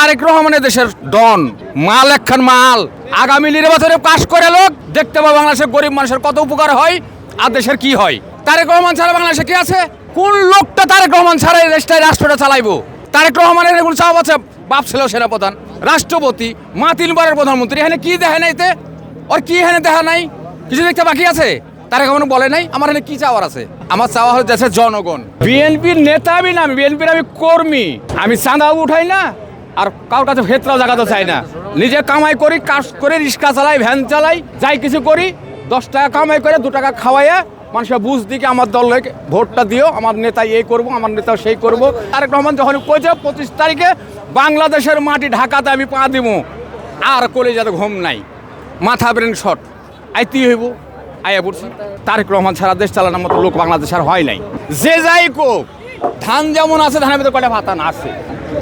তারেক রহমানের দেশের ডন মাল, একখান মাল। আগামী নির্বাচনে পাশ করে লোক দেখতে পাবো বাংলাদেশের গরিব মানুষের কত উপকার হয় আর দেশের কি হয়। তারেক রহমান ছাড়া বাংলাদেশে কি আছে? কোন লোকটা তারেক রহমান ছাড়া এই দেশটাই রাষ্ট্রটা চালাইবো? তারেক রহমানের এগুলো চাপ আছে, বাপ ছিল সেনাপ্রধান, রাষ্ট্রপতি, মা 3 বারের প্রধানমন্ত্রী। এখানে কি দেখা নাই? ওর কি এখানে দেখা নাই? কিছু দেখতে বাকি আছে? তারেক রহমান বলে নাই আমার এখানে কি চাওয়ার আছে? আমার চাওয়া হলো দেশের জনগণ। বিএনপির নেতা আমি না, বিএনপির আমি কর্মী। আমি চাঁদাও উঠাই না আর কারোর কাছে ভেতরাও জায়গাতে চাই না। নিজে কামাই করি, কাজ করে, রিক্সা চালাই, ভ্যান চালাই, যাই কিছু করি, 10 টাকা কামাই করে 2 টাকা খাওয়াইয়া মানুষের বুঝ দিকে আমার দলে ভোটটা দিও, আমার নেতা এই করবো, আমার নেতা সেই করবো। তারেক রহমান যখন কইছে 25 তারিখে বাংলাদেশের মাটি ঢাকাতে আমি পা দিব, আর কলেজাতে ঘুম নাই, মাথা ব্রেন শট, আইতেই হইব। আয়া পড়ছি। তারেক রহমান ছাড়া দেশ চালানোর মতো লোক বাংলাদেশ আর হয় নাই। যে যাই কোক, ধান যেমন আছে, ধানের ভিতরে কয়টা ভাতা না আছে।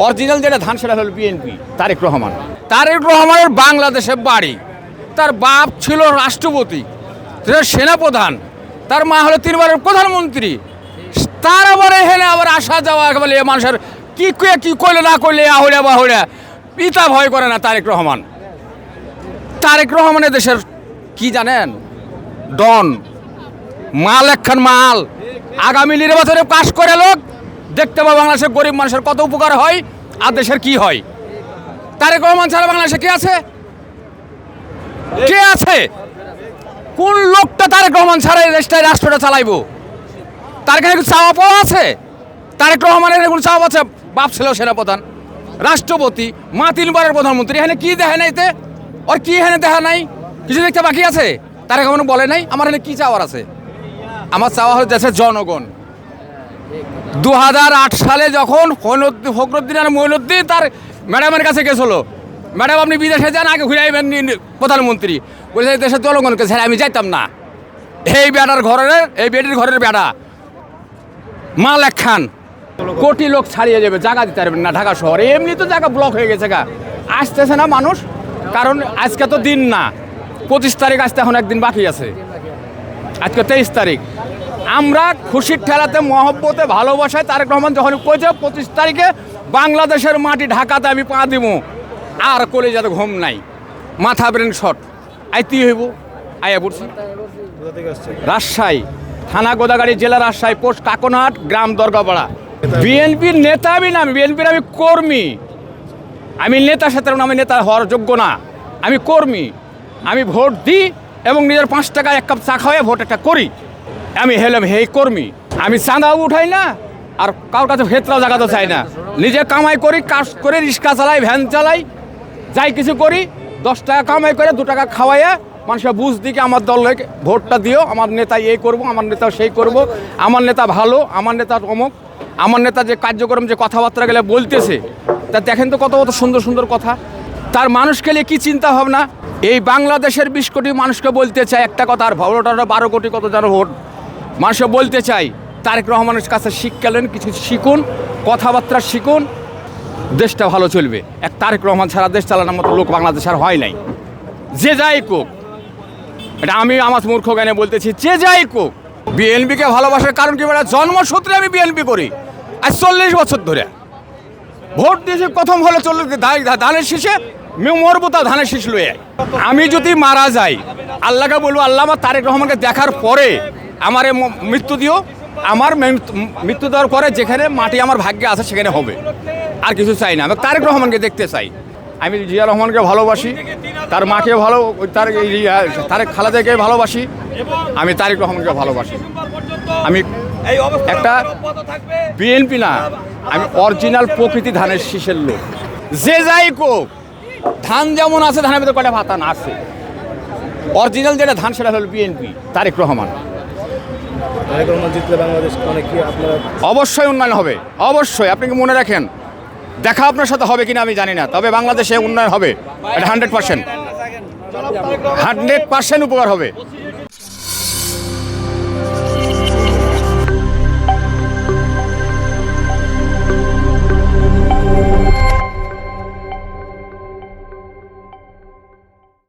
অরিজিনাল যেটা ধান সেটা হলো বিএনপি, তারেক রহমান। তারেক রহমানের বাংলাদেশে বাড়ি, তার বাপ ছিল রাষ্ট্রপতি, সেনাপ্রধান, তার মা হলো 3 বারের প্রধানমন্ত্রী। তার আবার এখানে আবার আসা যাওয়া বলে মানুষের কি করলে না করলে আহড়া বাহড়া পিতা ভয় করে না তারেক রহমান। তারেক রহমানের দেশের কি জানেন? ডন মাল, একখান মাল। আগামী নির্বাচনে পাশ করে লোক দেখতে পাবো বাংলাদেশের গরিব মানুষের কত উপকার হয় আর দেশের কি হয়। তারেক রহমান ছাড়া বাংলাদেশে কে আছে? কে আছে? কোন লোকটা তারেক রহমান ছাড়া এই দেশটাই রাষ্ট্রটা চালাইবো? তার কাছে চাওয়া পাওয়া আছে? তারেক রহমানের এগুলো চাওয়া আছে, বাপ ছিল সেনাপ্রধান, রাষ্ট্রপতি, মা 3 বারের প্রধানমন্ত্রী। এখানে কি দেখা নাই? ওর কি এখানে দেখা নাই? কিছু দেখতে বাকি আছে? তারেক রহমান বলে নাই আমার এখানে কি চাওয়ার আছে? আমার চাওয়া হলো দেশের জনগণ। 2008 সালে যখন ফখরুদ্দিন আর মঈনুদ্দিন তার ম্যাডামের কাছে গেছিল, ম্যাডাম আপনি বিদেশে যান, আগে ঘুরে আইবেন প্রধানমন্ত্রী। বলেছে দেশের জনগণকে ছেড়ে আমি যাইতাম না। এই বেটার ঘরের, এই বেটির ঘরের বেটা মাল একখান, কোটি লোক ছাড়িয়ে যাবে, জায়গা দিতে পারবেন না ঢাকা শহরে। এমনি তো জায়গা ব্লক হয়ে গেছে, আসতেছে না মানুষ, কারণ আজকে তো দিন না, 25 তারিখ আসতে এখন একদিন বাকি আছে, আজকে 23 তারিখ। আমরা খুশির ঠেলাতে, মহব্বতে, ভালোবাসায় তারেক রহমান যখন কইছে 25 তারিখে বাংলাদেশের মাটি ঢাকাতে আমি পা দিব, আর কলেজাতে ঘুম নাই, মাথা ব্রেন শট, আইতেই হইব। আয়া পড়ছি। রাজশাহী থানা গোদাগাড়ি, জেলা রাজশাহী, পোস্ট কাকনহাট, গ্রাম দরগাপাড়া। বিএনপির নেতা আমি না, বিএনপির আমি কর্মী। আমি নেতার সাথে, আমি নেতা হওয়ার যোগ্য না, আমি কর্মী। আমি ভোট দিই এবং নিজের 5 টাকা 1 কাপ চা খাওয়াই ভোট একটা করি। আমি হলাম হেই কর্মী। আমি চাঁদাও উঠাই না আর কারোর কাছে ভেতরাও জায়গাতে চাই না। নিজে কামাই করি, কাজ করে, রিক্সা চালাই, ভ্যান চালাই, যাই কিছু করি, 10 টাকা কামাই করে 2 টাকা খাওয়াইয়া মানুষের বুঝ দিকে আমার দলে ভোটটা দিও, আমার নেতা এই করবো, আমার নেতা সেই করবো, আমার নেতা ভালো, আমার নেতা অমুক, আমার নেতা যে কার্যক্রম, যে কথাবার্তা গেলে বলতেছে, তা দেখেন তো কত কত সুন্দর সুন্দর কথা। তার মানুষকে নিয়ে কী চিন্তা ভাবনা। এই বাংলাদেশের 20 কোটি মানুষকে বলতে চাই একটা কথা, আর ভোটাররা 12 কোটি কত যেন ভোট মানুষকে বলতে চাই, তারেক রহমানের কাছে শিক্ষালেন, কিছু শিখুন, কথাবার্তা শিখুন, দেশটা ভালো চলবে। এক তারেক রহমান ছাড়া দেশ চালানোর মতো লোক বাংলাদেশ আর হয় নাই। যে যাই কোক, এটা আমি আমার মূর্খ জ্ঞানে বলতেছি, যে যাই কোক, বিএনপিকে ভালোবাসার কারণ কি? জন্মসূত্রে আমি বিএনপি করি, আজ 40 বছর ধরে ভোট দিয়েছি। প্রথম হলো 40 ধানের শীষে মরবো, তা ধানের শীষ লয়ে। আমি যদি মারা যাই, আল্লাহকে বলবো, আল্লাহ আমার তারেক রহমানকে দেখার পরে আমার মৃত্যু দিও। আমার মৃত্যু দেওয়ার পরে যেখানে মাটি আমার ভাগ্যে আছে সেখানে হবে, আর কিছু চাই না। আমি তারেক রহমানকে দেখতে চাই। আমি জিয়া রহমানকে ভালোবাসি, তার মাকে ভালো, তারেক খালেদাকে ভালোবাসি, আমি তারেক রহমানকে ভালোবাসি। আমি একটা বিএনপি না, আমি অরিজিনাল প্রকৃতি ধানের শীষের লোক। যে যাই কোক, ধান যেমন আছে, ধানের ভিতরে কয়টা ভাতা না আছে। অরিজিনাল যেটা ধান সেটা হলো বিএনপি, তারেক রহমান। অবশ্যই উন্নয়ন হবে, অবশ্যই। আপনি কি মনে রাখেন, দেখা আপনার সাথে হবে কিনা আমি জানি না, তবে বাংলাদেশে উন্নয়ন হবে, এটা 100% উপকার হবে।